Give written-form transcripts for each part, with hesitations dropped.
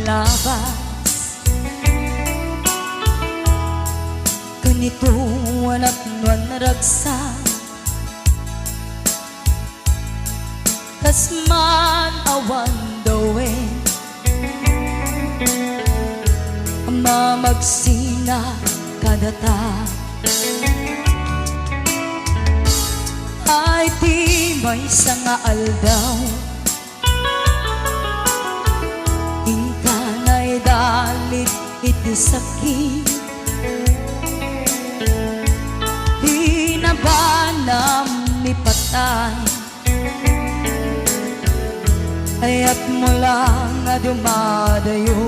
labas. Ganito anak nuan ragsa kasman awan dawe mamagsina kadata ay di may sanga aldaw ingka na'y dalit iti sakit di na ba nami patay ayat mo lang nga dumadayo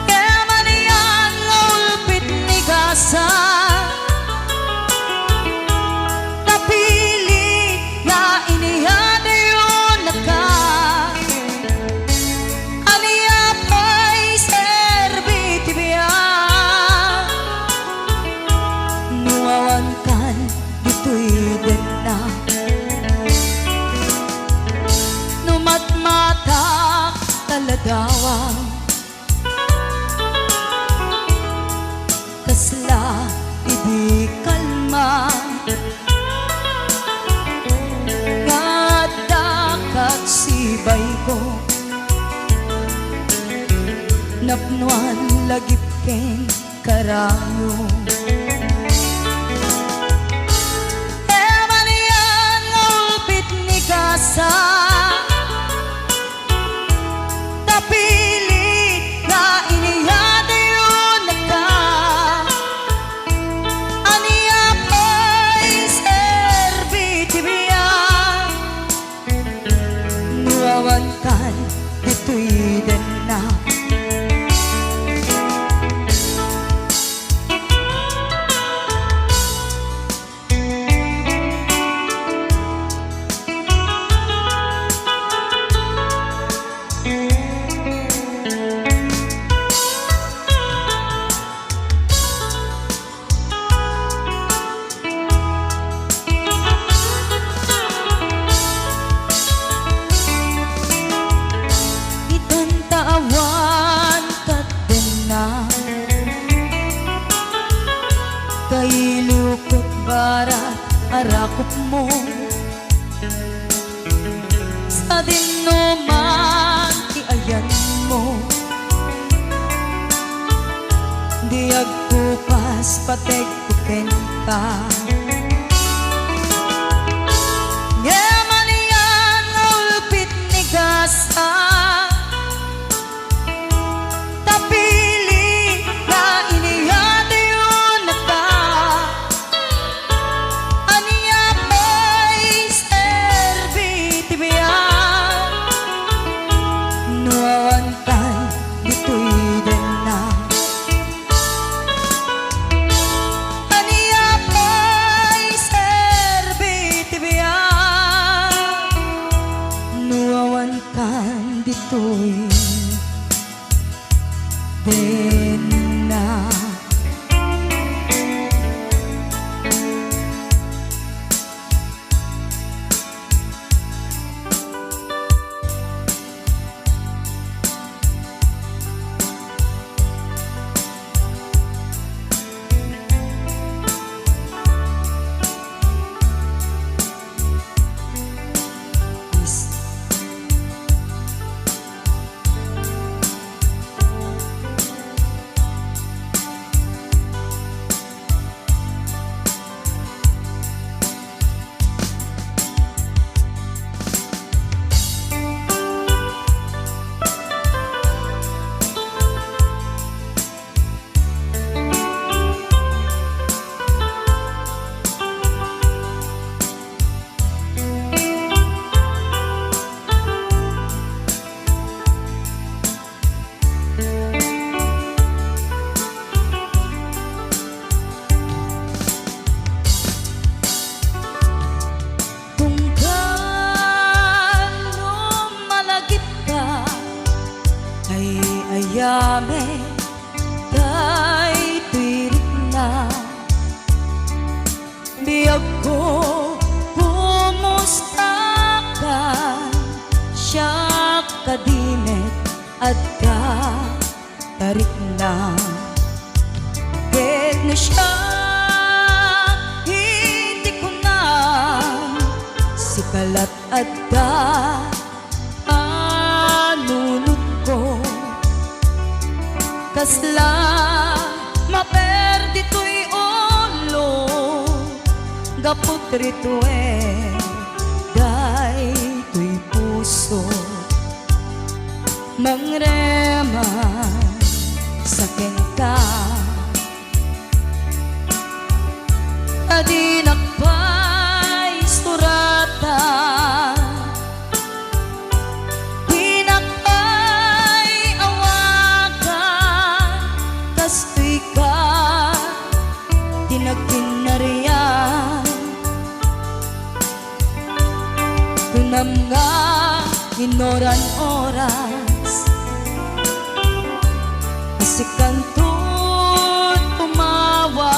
kaya maniyan ulpit ni Gasa napili nga inihadayo na ka aniya pa'y serbitibiya nuawan kan dito'y din na numatmata taladawang kasla idi kalma ngadakat sibay ko napnuan lagip ken karayo emanian ulpit ni Gasa napili na inihadayo na ka aniya pa'y serbitibiya nuawan kan dito'y din na awan kat din na kay lukot barat arakop mo sa dinuman ti ayan mo di agkupas patek kuken ka Yamanian ulpit ni Gasa dito'y din na yame kay tirik na biyag ko kumusta ka siya kadimet at ka tarik na ket na siya hindi ko na sikalat at ka anunod ko kasla maperdi to'y olo gapot rito day to'y puso mangrema sa ka adi nakpay surata di nakpay awakan kastoy ka tinagkinariyan kunam nga inoran oras asikanto tumawa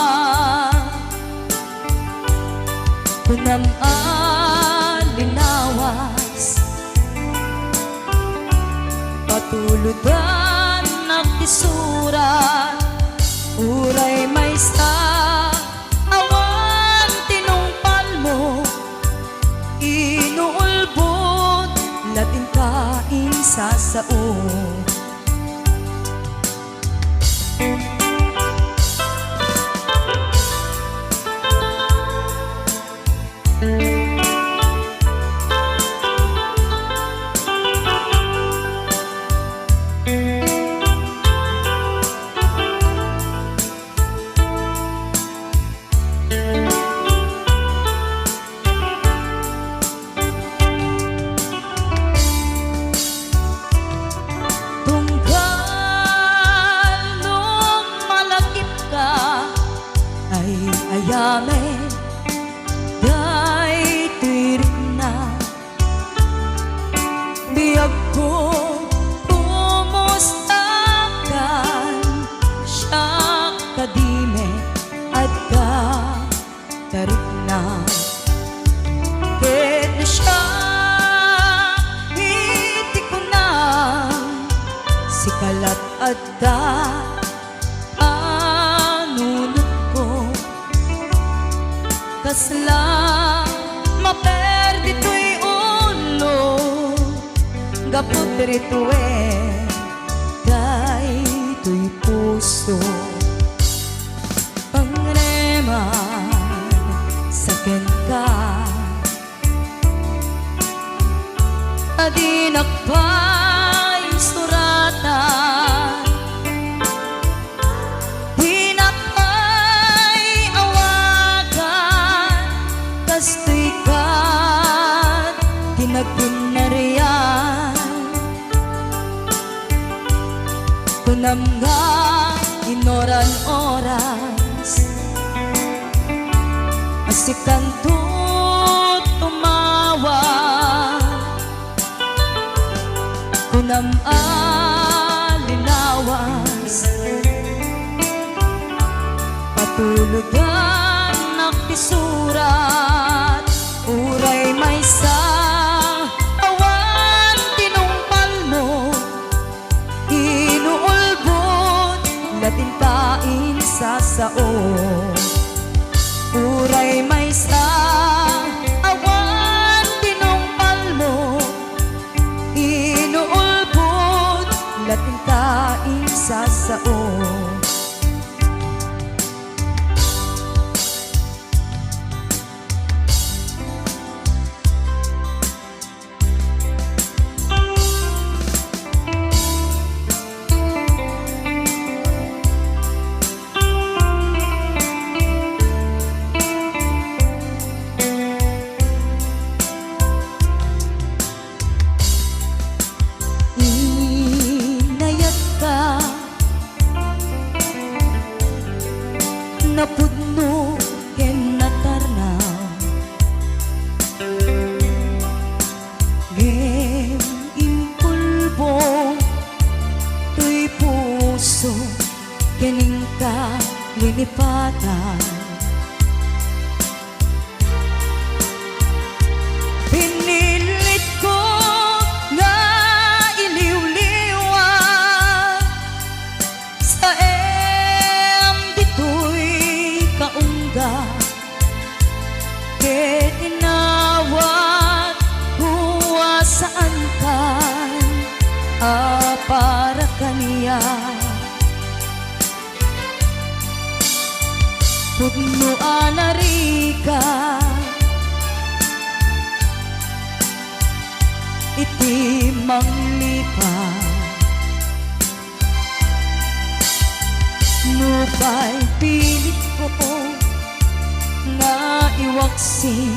kunam alinawas patuludan nagtisura uray may sa awan tinumpal mo inuulbot latin kain sa sao ayame day tirik na biyag ko kumustakan siya kadime at ka tarik na ket siya hindi ko na sikalat at ka kasla maperdi to'y ulo gapot rito day to'y puso pangreman sa ka adi nakpay suratan kastoy ka tinagkinariyan kunam nga inoran oras asikanto tumawa kunam alinawas patulugan nakisurat uray may sa awan tinumpal mo inuulbot latin kain sa sao uray may sa awan tinumpal mo inuulbot latin kain sa sao napudno ken natarnaw gem impulbo to'y puso kening ka linipatan pinilit ko nga anarika iti manglipa nupay pilit ko nga iwaksin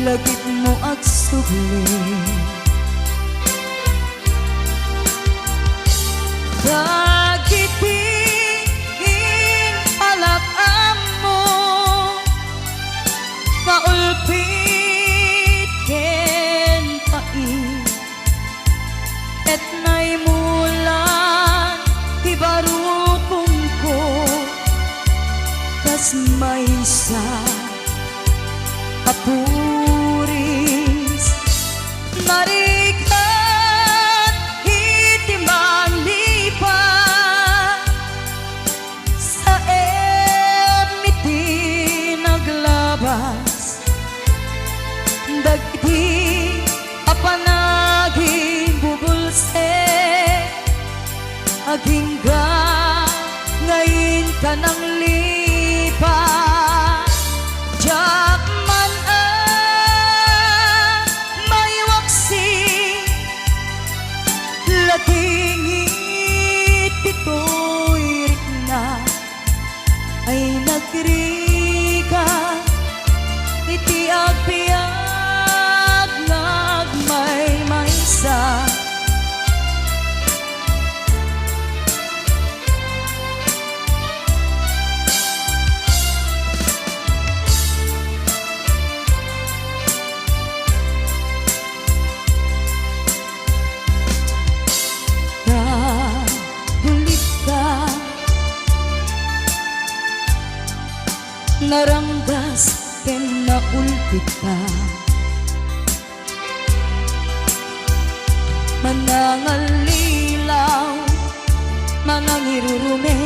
lagit mo agsubli dagitin alakam mo kaulpit ken pait et nay mulan ti barukong ko kas maysa kapuris marikat iti manglipa sa emiti naglabas dagiti apanaging bubulse agingga ngayon ka ng lipa Jackman may waksi latingit ito'y rikna ay nagrika iti agpiyag nagmay maysa naranggas ken naulpit ka manangalilaw manangirurume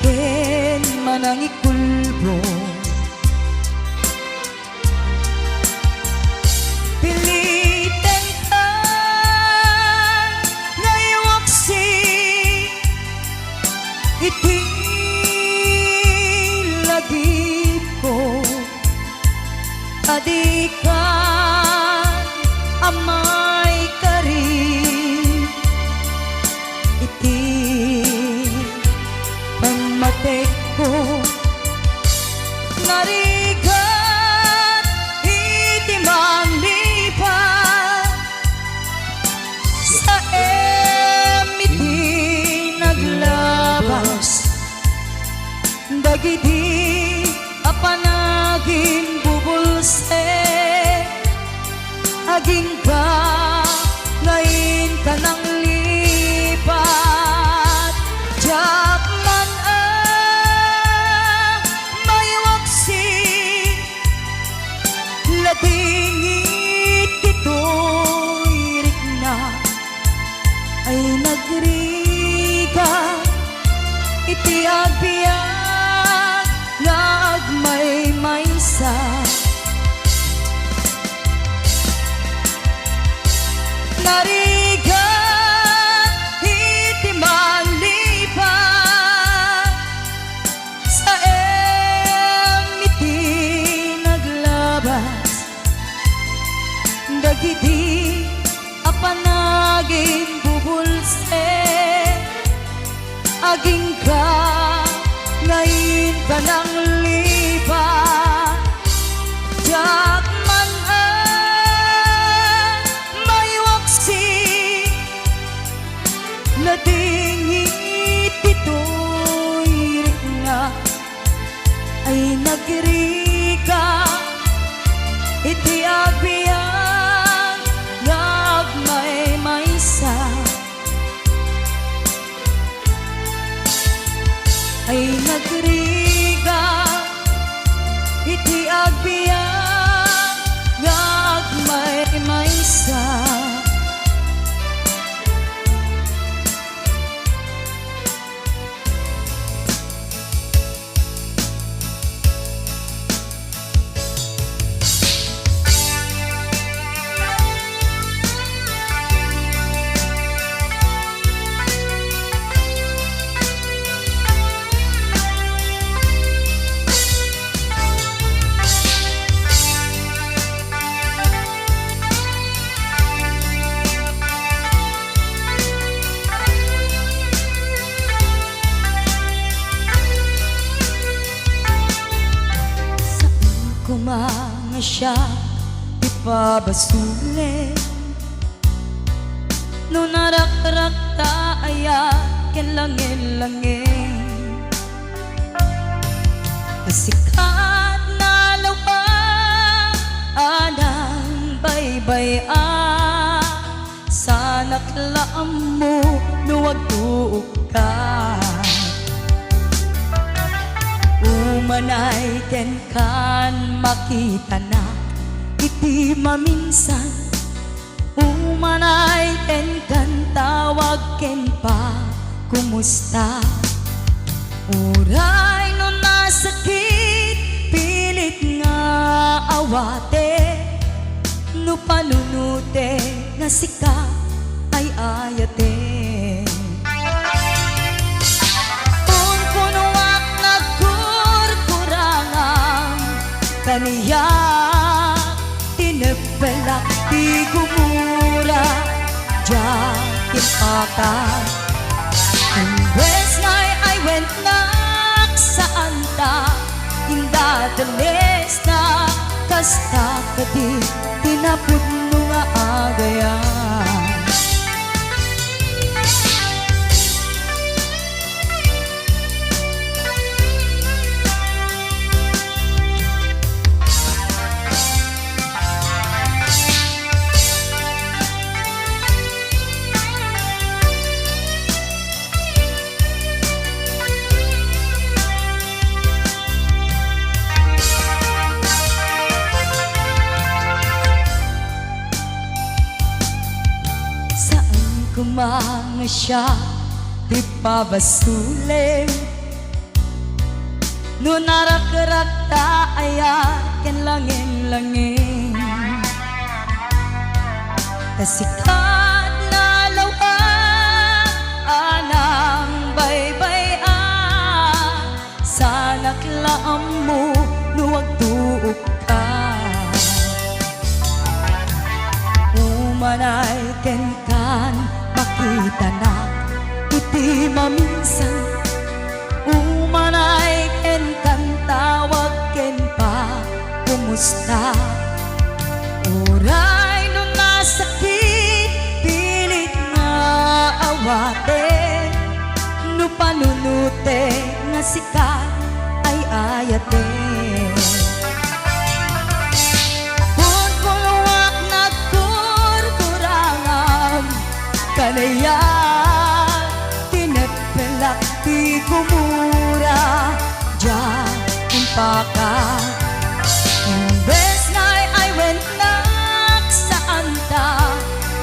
ken manangikulbo piliten ka ngayawaksi iti ko adikan amay karin iti pangmatek ko narigat iti manglipat sa emiti naglabas dagiti apanaging bubulse aging ka ngayon ka ng lipat Jackman may waksi latingit ito'y rikna ay nagrika iti agpiyag nagmay maysa narigat iti manglipat sa emiti naglabas dagiti apanaging bubulse aging ka ngayon ka ng lipat Jackman may waksi latingit ito'y rikna ay nagrika iti agpiyag nagmay maysa ay nagrika babasule no narak-rak ta ken langin-langin kasikat na lawa anang baybay sanak laam mo nuwag tuok ka umanay ken kan makita na iti maminsan umanay ken kan tawag ken pa kumusta uray no nasakit pilit nga awate no panunute nga sika ay ayate kung kunuak nagkurkurangan kaniya tinepelak di gumura jakin pakan imbes na I went nak saan ta indadalis na kasta kadi tinapod mo nga agayan kumanga siya di pabasule no narak-rak ta ken langin-langin kasikat na lawa anang baybay sanak laam mo nuwag tuok ka umanay ken kan makita na iti maminsan umanay ken kan tawag ken pa kumusta uray no nasakit pilit nga awate no panunute nga sikat ay ayate kanaya tinepelak di kumura jakin paka imbes na I went nak saan ta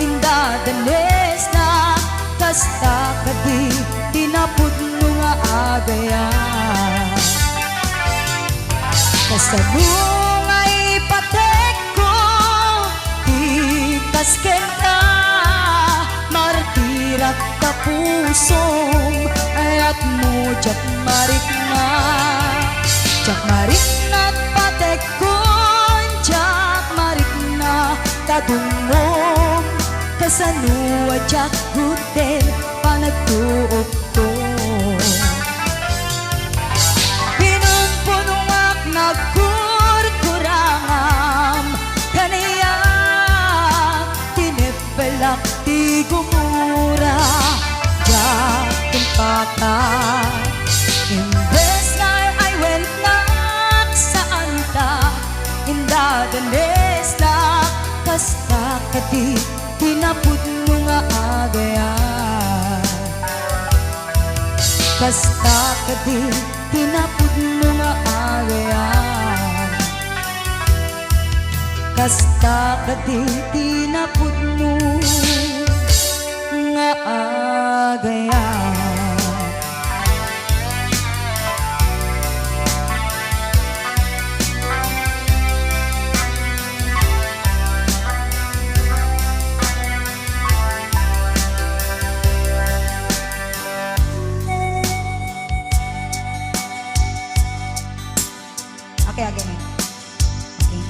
indadalis na kasta kadi tinapod mo nga agayan kasanung ay patek ko tikas kenta martirat ka pusong ayat mo jak marik na patekon jak marik na kadungong kasanua jak guten panagtuok pinunpunungak nagkurkurangam kaniya tinipelak di gumura jakin paka imbes na I went nak saan ta indadalis na kasta kadi tinapod mo nga agayan kasta kadi tinapod mo nga agayan kasta kadi tinapod mo nga agayan okay again okay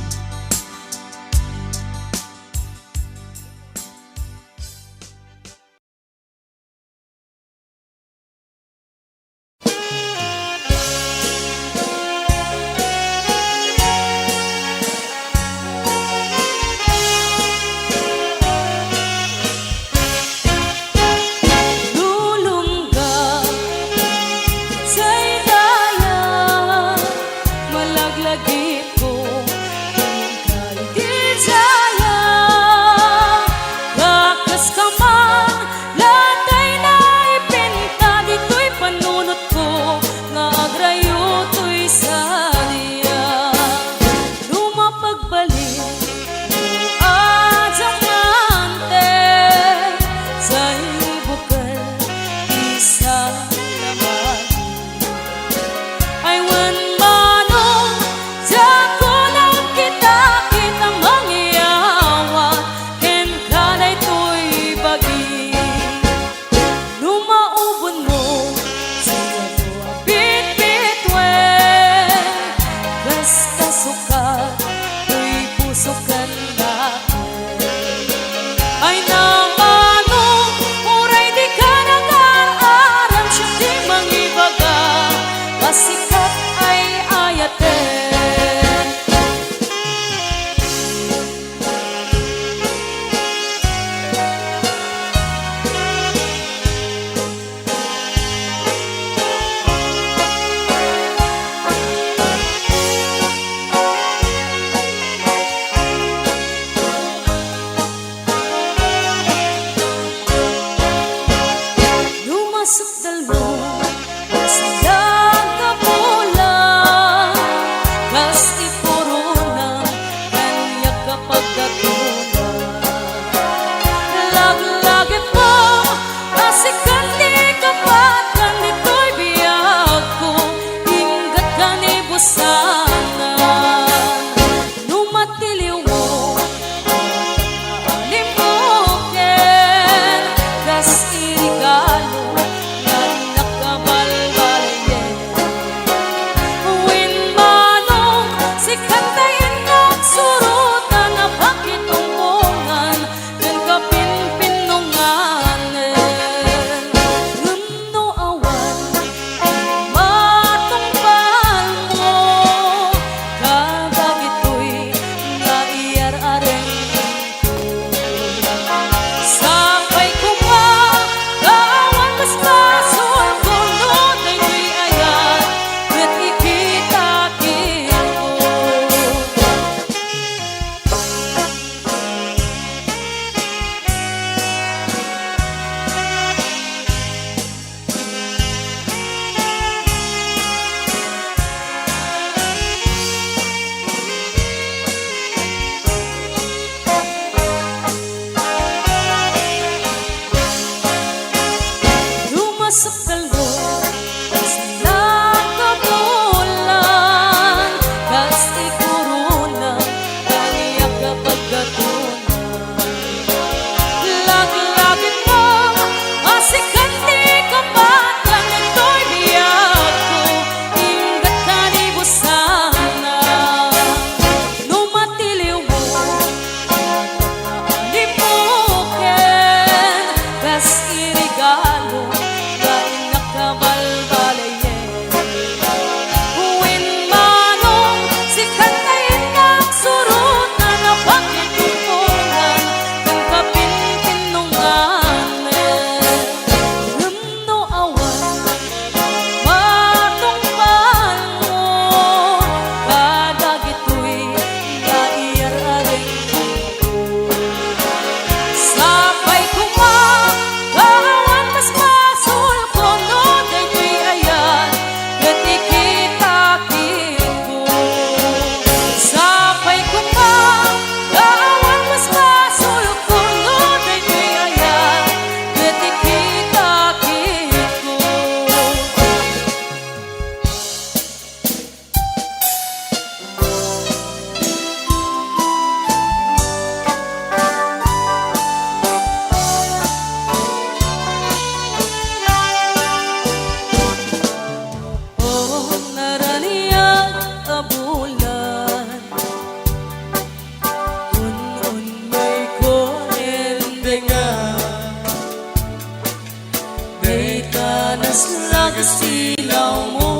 naslaga silaw mo.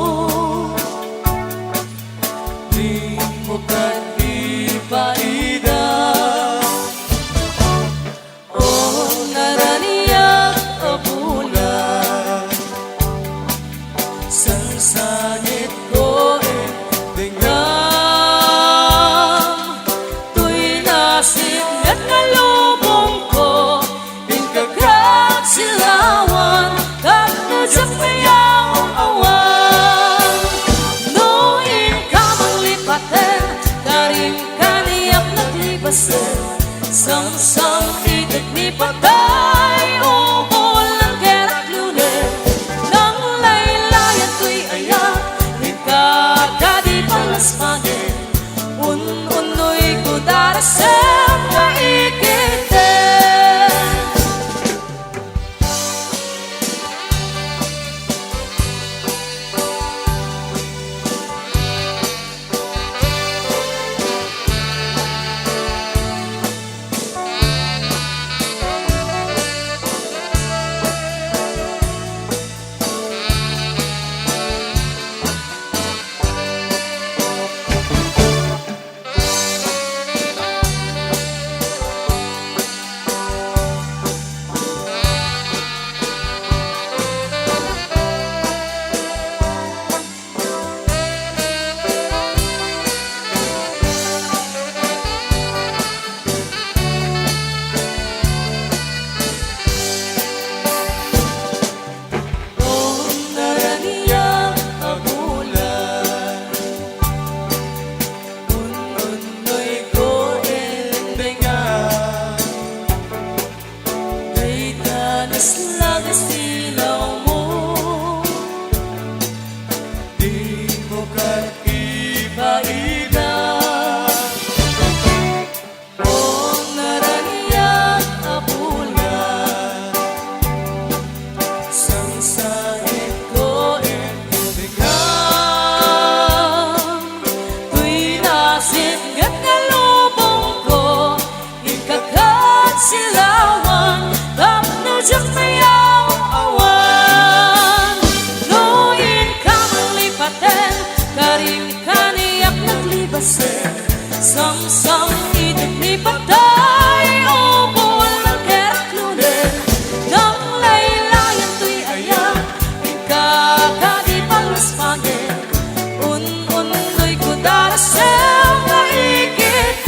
Di mo kanipaida o naraniyak abulan. Sansangit ko tingam, tuy nasib at nalubong ko, ingkagkat silawan, kat nadyak mayaw awan. Noin ka mang lipaten, karing kaniyak naglibasen, sang-sang itig ni patay, ubol ng kerak lunes. Nang laylayan ko'y ayak, ikakadi palasmanin, un-unoy ko darasem na ikiten. Naslaga silaw mo, di mo kanipaida o naraniyak abulan. Sangsangit ko tingam, tuy nasib at nalubong ko, ingkagkat silawan, kat nadyak mayaw awan. Noin ka mang lipaten, karing kaniyak naglibasen, sang-sang itig ni patay, ubol ng kerak lunes. Nang laylayan to'y ayak, ikakadi palasmanin, un-unoy ko darasem na ikiten.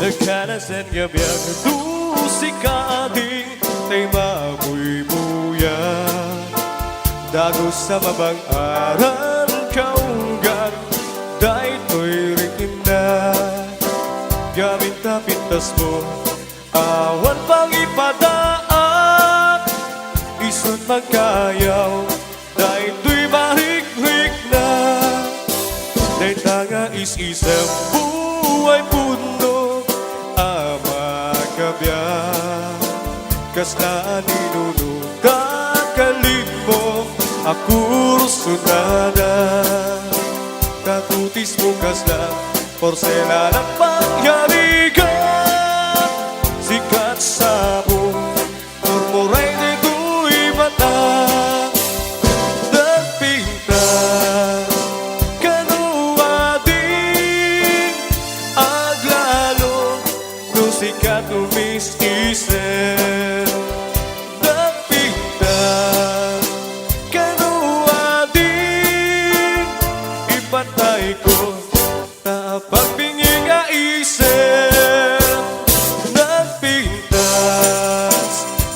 Nagkanasan gabiyang tusikating tay mabuy-buya, dagos sa mabang aral kaunggan, dahito'y ringin na gamit na pintas mo, awan pang ipadaat, isot magkayaw, dahito'y mahik-hik na, dahi tanga is-isang buhay puno, kas na ninunod kakalip mo, ako sunada, katutis mo kas na porselanang pangyarigan, sikat sa mo, murmuray nito'y mata, nagpinta, kanuading, aglalo, no sikat umis-isen. Patay ko na pagbinging aisip, nagpintas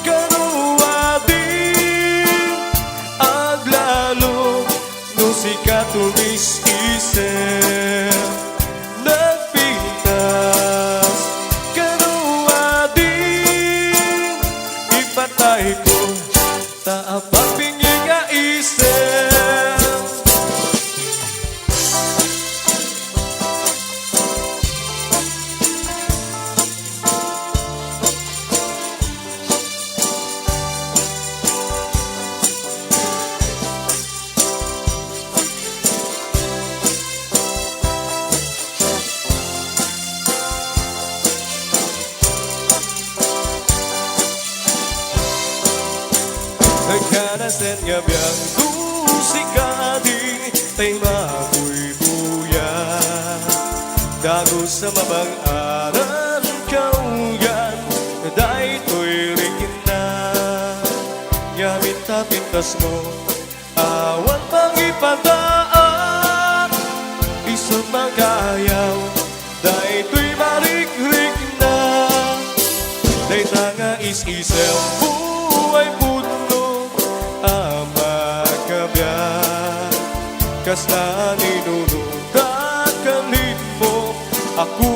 kanuading aglalo no sikat umis isip nagpintas kanua din ipatay ko taapang binging nga isip. Nagkanasen nga biyang tusikadi tay mabuy-buya dago sa mabang-aran kauyan dahi to'y rigin na gamit ta pintas mo awan pang ipadaan isot magayaw dahi to'y marik-rik na dahi tanga is-isel buhay puno ama kabyan kasna ninunutan kalit mo ako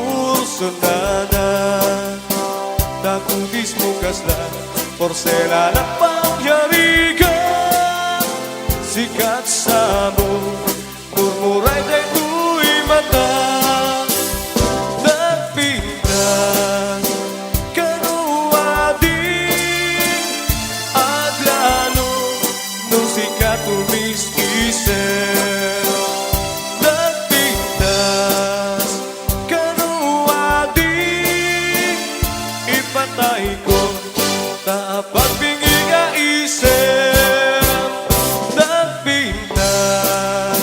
sunana nakudis mo kasna porselana pangyarigan sikat sa mo murmuray day tu'y mata nagpintas kanua din aglano nung sikat tumis-isip nagpintas kanua din ipatay ko taapag bingi nga isip nagpintas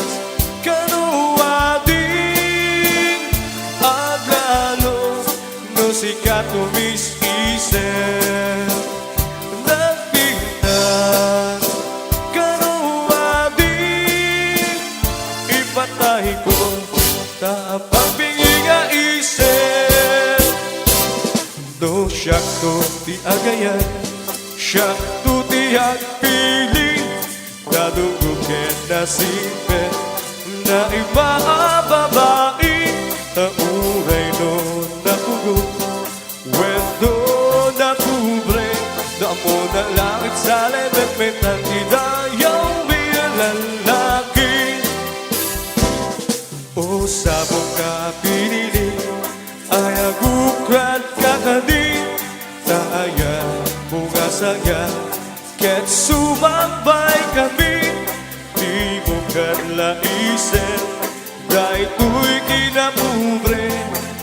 kanua din aglano nung sikat tumis-isip nagpintas kanua din ipatay ko taapag bingi nga isip do siyak to ti agayan siyak to ti agpili dadunggukin na sipet na ibababai tauray no napugo wendo na kubre damo na langit sa lebet metan idayaw biyalalaki o sabong ka pinili ay agukrat kakadi taaya bunga saya ket sumabay kami di mo kanlaisen dahil tu'y kinapubre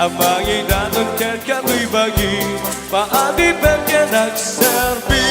ang mga danon ket kami bagi paadipen ka nagserbi.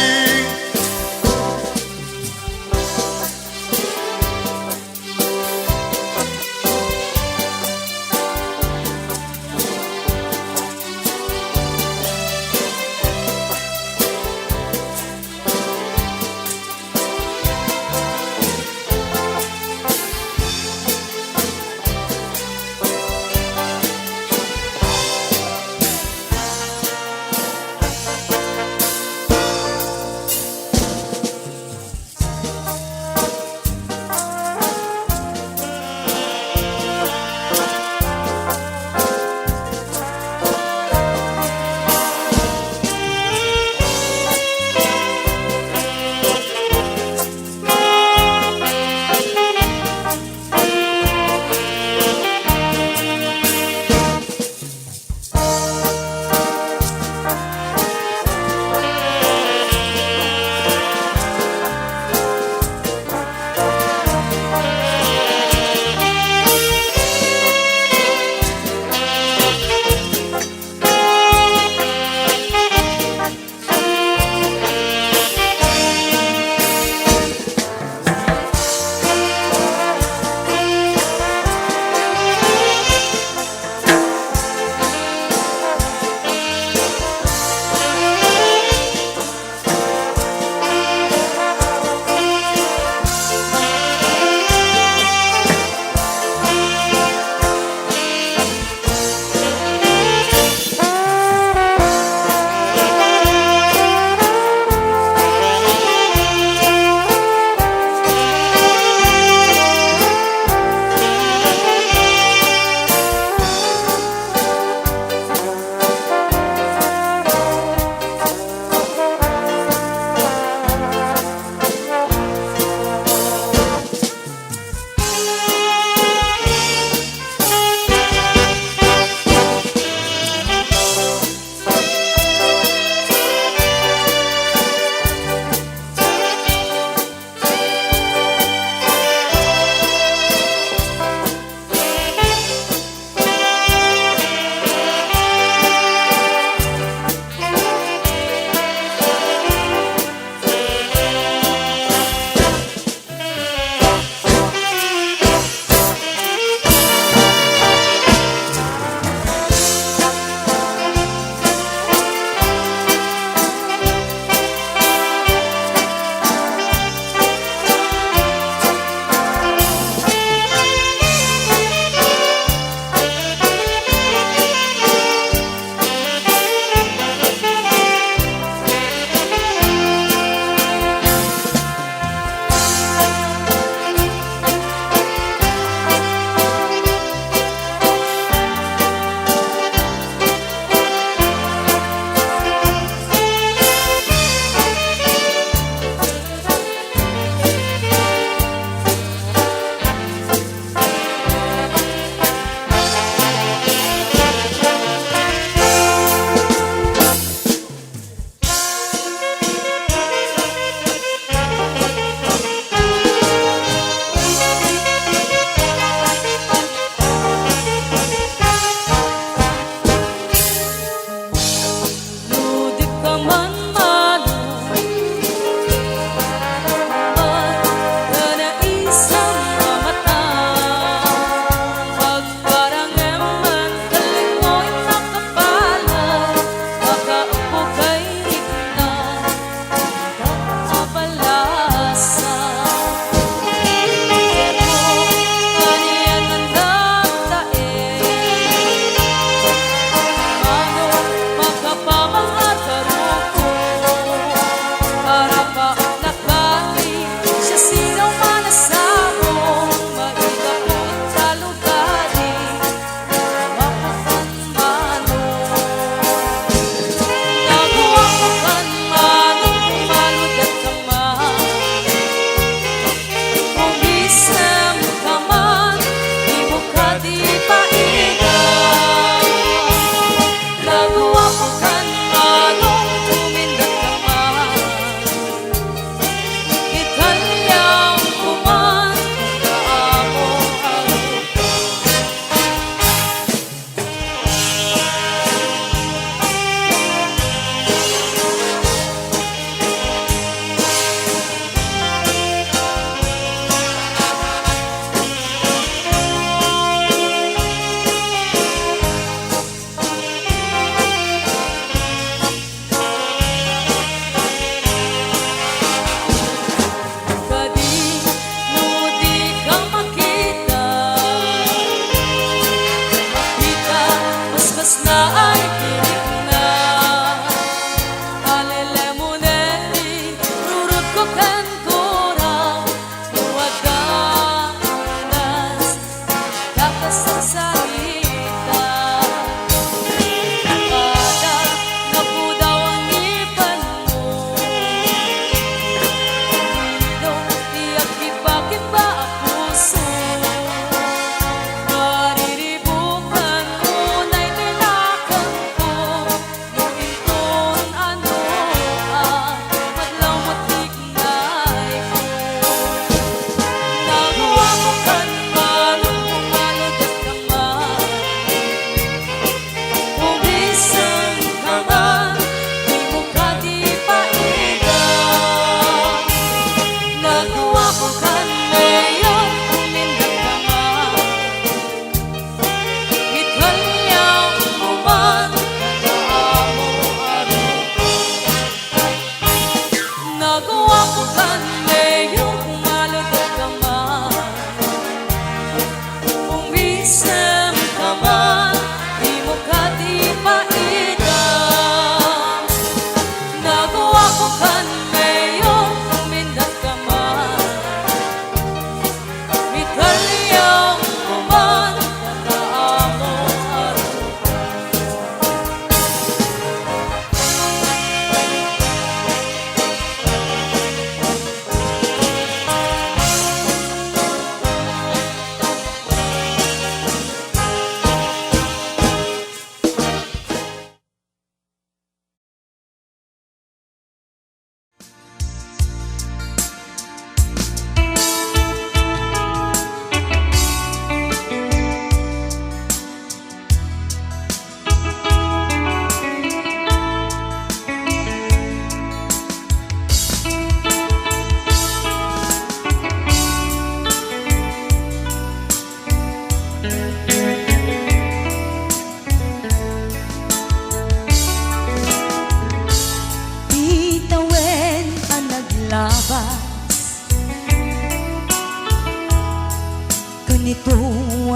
Inito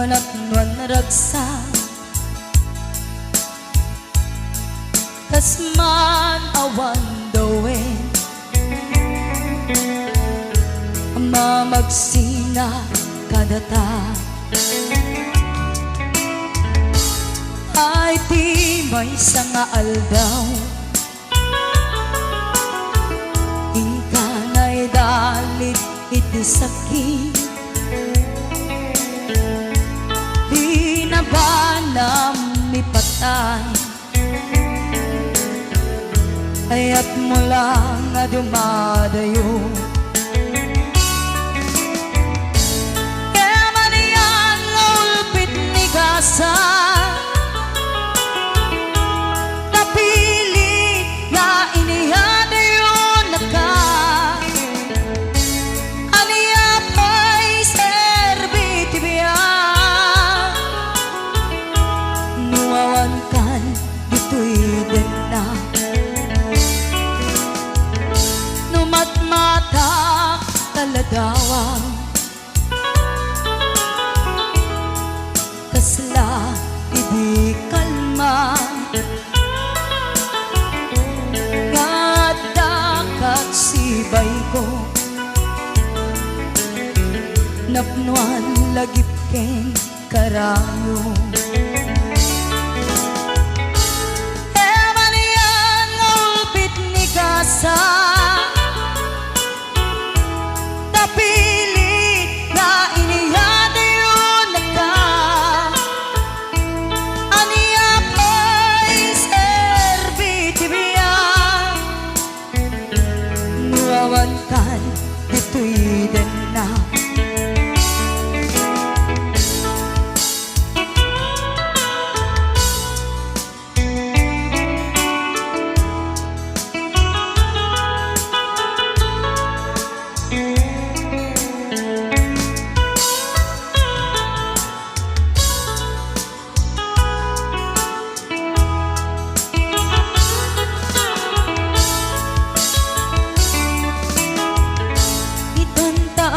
anak nuan ragsak kasman awan dawen mamagsina kadata ay ti may sanga aldaw ingka na'y dalit iti sakit di na ba nami patay ayat mo lang nga dumadayo kaya maniyan nga ulpit ni kasa napili nga inihadayo na ka aniya pa'y serbiti biya nuwawan kan dito'y din na mata taladawa kasla idi kalma kadakat sibay ko napnuan lagip ken karayo emanian ngulpit ni kasa kan dito'y din na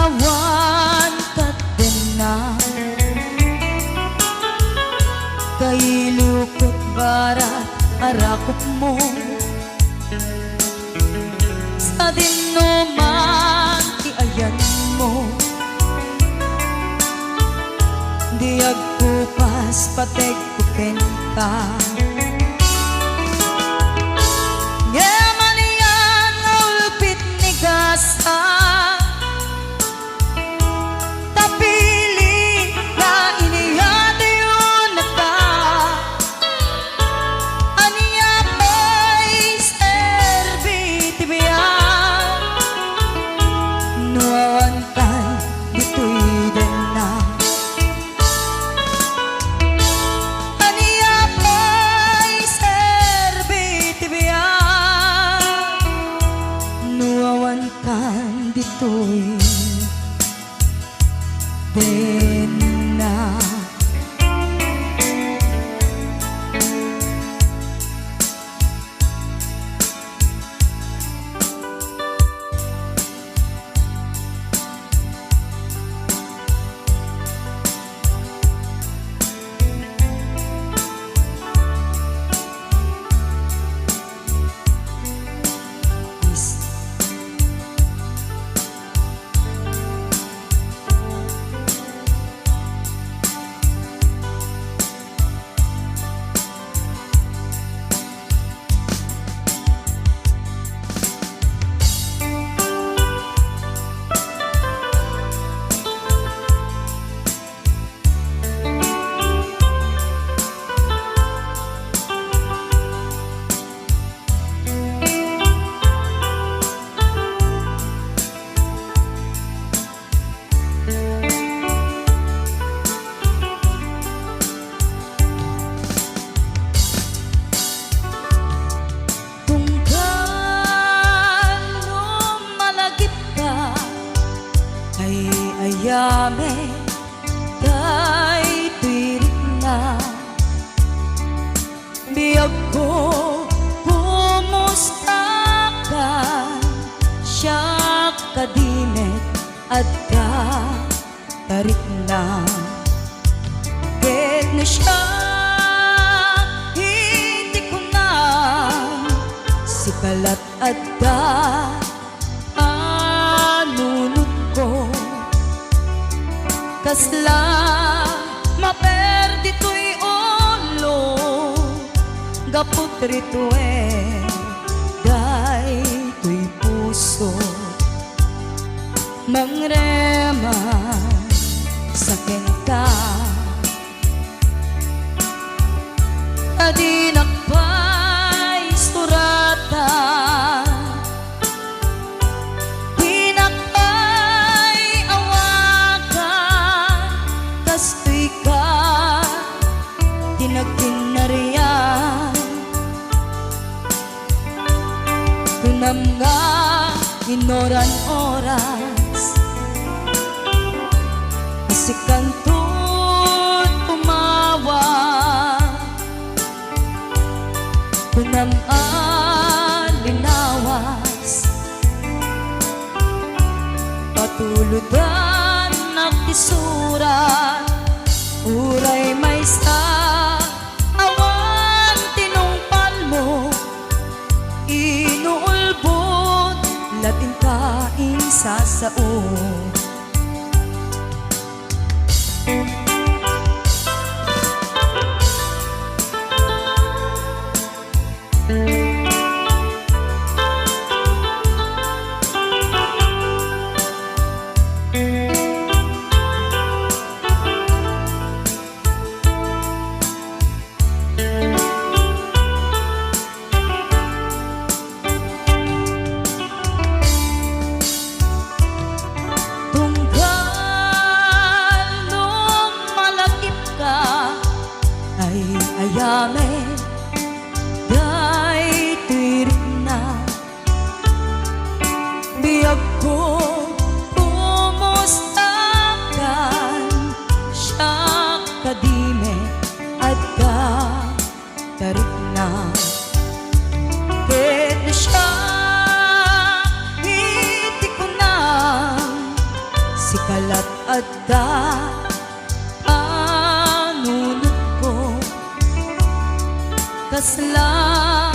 awan kat din na kay lukot barat arakop mo sa dinuman ti ayan mo di agkupas pateg kuken ka ngemanian ulpit ni gasa dito'y din na yame kay tirik na biyag ko kumusta ka siya kadimet at ka tarik na. Ket na siya, hindi ko na si kalat adda anunod ko. Kasla maperdi to'y olo, gapot rito day to'y puso. Mangrema sakin ka, adi nakpay surata, di nakpay awakan, kastoy ka tinagtinariyan. Tunam nga inoran oras, sikantut tumawa. Tunam alinawas, patuludan nakisurat, uray may sa awan tinumpal mo, inuulbot latin kain sa sao. Ayame day tirik na, biyag ko kumustakan siya kadime at ka tarik na. Ket siya hindi ko na si kalat at da kasla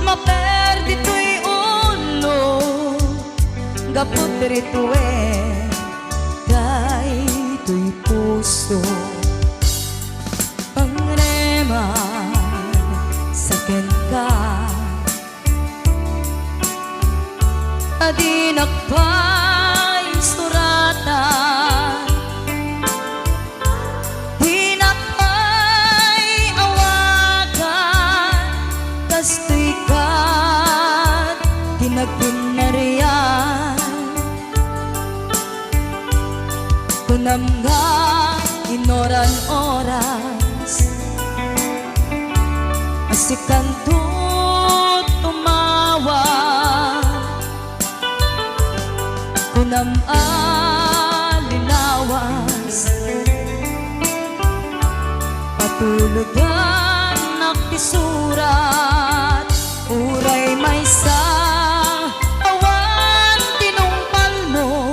maperdi to'y ulo, gapot rito day to'y puso. Pangreman sakin ka, adi nakpay suratan, kastoy kat tinagpunarian. Kunam nga inoran oras, asikantut tumawa. Kunam alinawas, patulugan nakisurat, uray may sa awan tinumpal mo,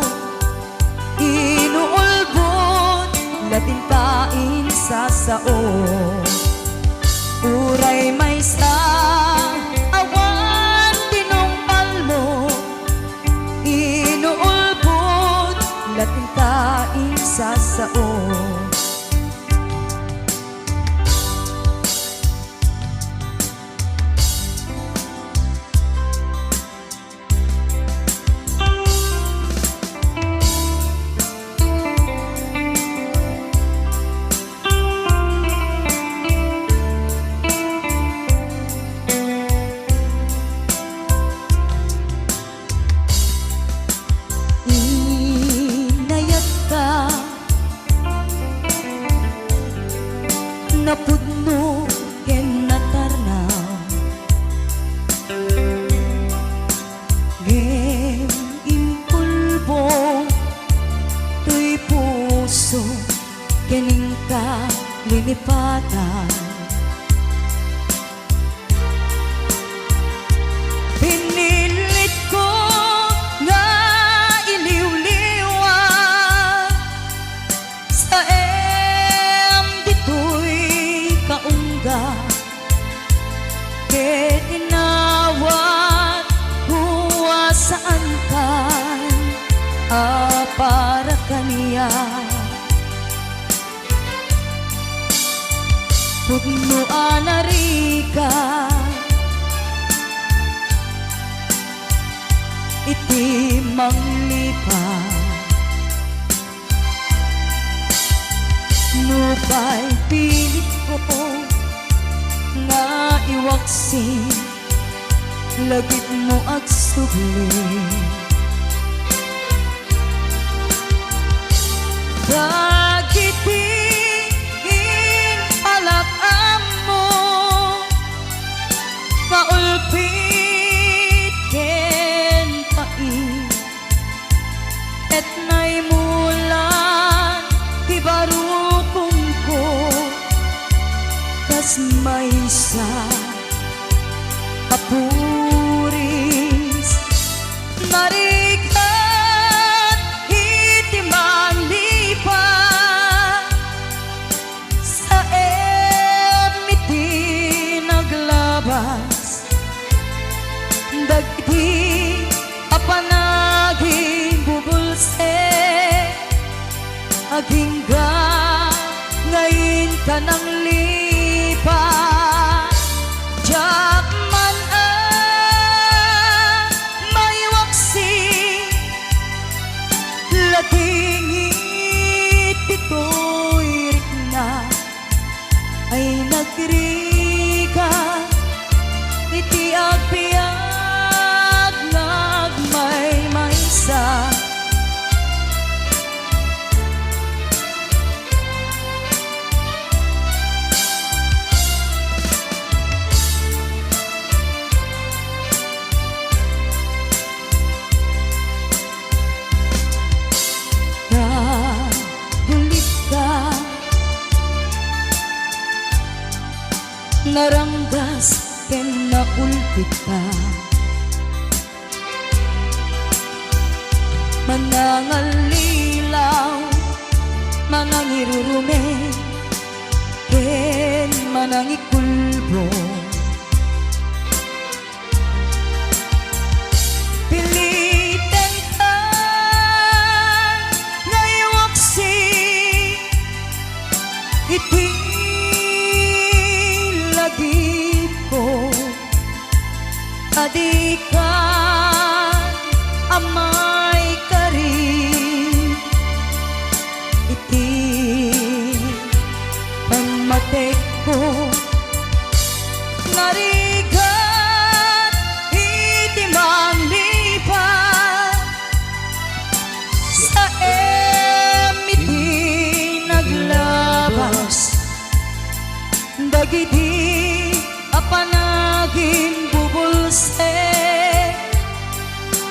inuulbot latin kain sa sao. Uray may sa awan tinumpal mo, inuulbot latin kain sa sao. Napudno ken natarnaw, gem impulbong to'y puso kening ka linipatan. Pinilit ko nga iliw-liwan para kaniya. Pudno anarika iti manglipa nupay pilit ko nga iwaksin lagip mo agsubli. Dagitingin palakam mo kaulpit ken pait et nay mulan ti barukong ko kas maysa apuris narikat iti manlipa sa emiti naglabas dagiti apanaging bubulse aging ngayon ka ng lipa Jackman may waksi latingit ito'y rikna ay nagrika iti agpiyag nagmay maysa naranggas ken naulpit ka manangalilaw manangirurume ken manangikulbo piliten ka ngayawaksi iti ko adikan amay karin iti pamatek ko narigat iti manglipat sa emiti naglabas dagiti apanaging bubulse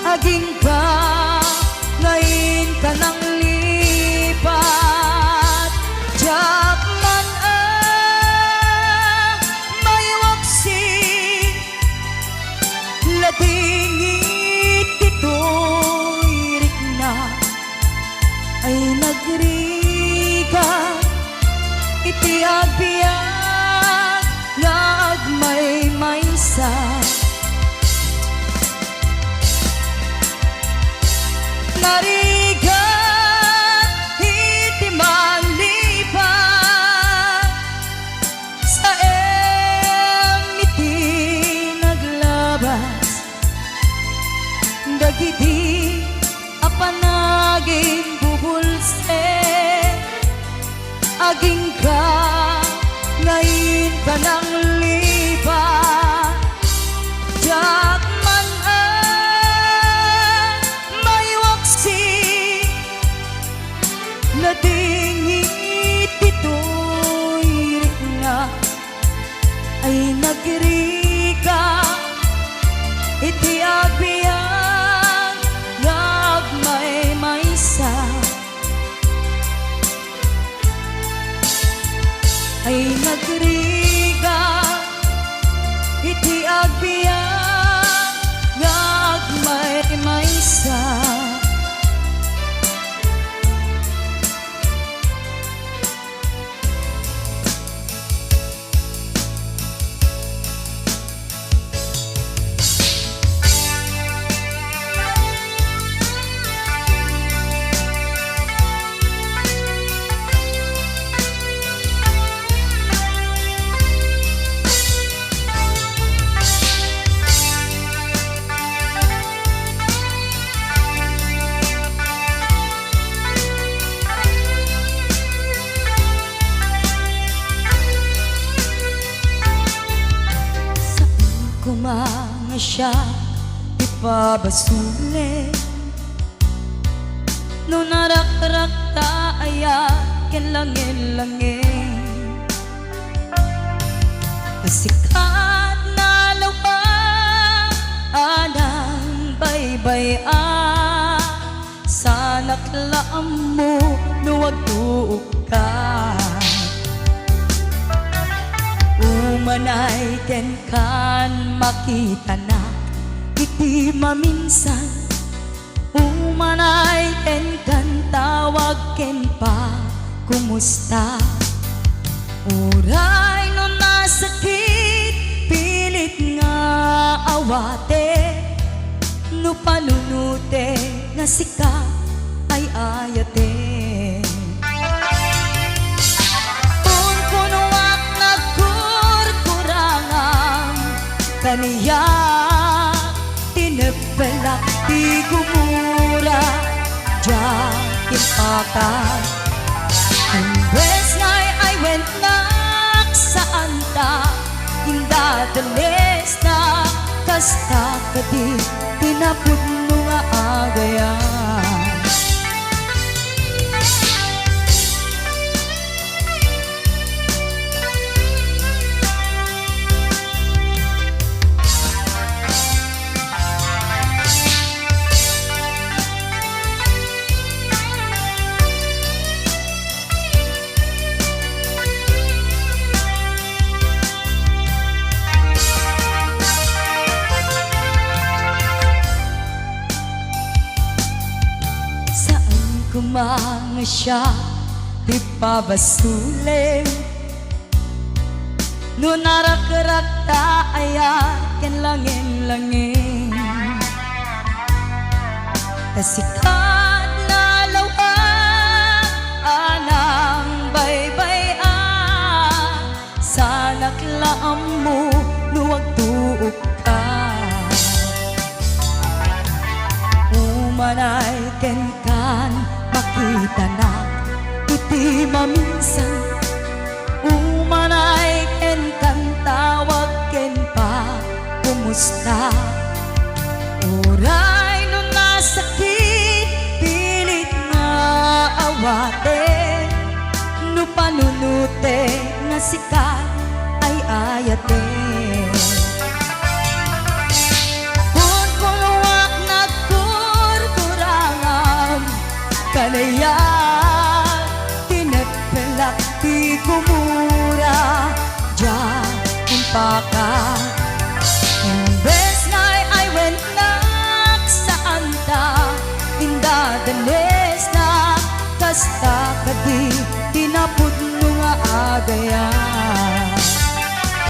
aging ka ngayon ka ng lipat Jackman may waksi latingit ito'y rikna ay nagrika iti agpiyag may maysa narigat iti manlipat sa emiti naglabas dagiti apanaging bubulse aging ka ngayon ka ng lipat Jackman may waksi latingit ito'y rikna ay nagrika iti agpiyag ngagmay maysa ay nagrika iti agpiyag ngagmay maysa pabasule no narak-rak ta aya ken langin-langin kasikat na lawa anang baybay-a sa naklaam mo no wagtuok ka umanay ken kan makita na iti maminsan umanay ken kan tawag ken pa kumusta uray no nasakit pilit nga awate no panunute nga sika ay ayate kung kunuak nagkurkurangan kaniya tinepelak di gumura jakin pakan imbes ngay ay went nak saan ta indadalis na kasta kadi tinapod mo nga agayan kumanga siya di pabasule no narak-rak ta aya ken langin-langin kasikat na lawa anang baybay-a sa naklaam mo no wagtuok ka umanay ken kan makita na iti maminsan umanay ken kan tawag ken pa kumusta uray no nasakit pilit nga awate no panunute nga sikat ay ayate kanaya tinepelak di kumura jakin paka imbes ngay ay went nak saan ta indadalis na kasta kadi tinapod mo nga agayan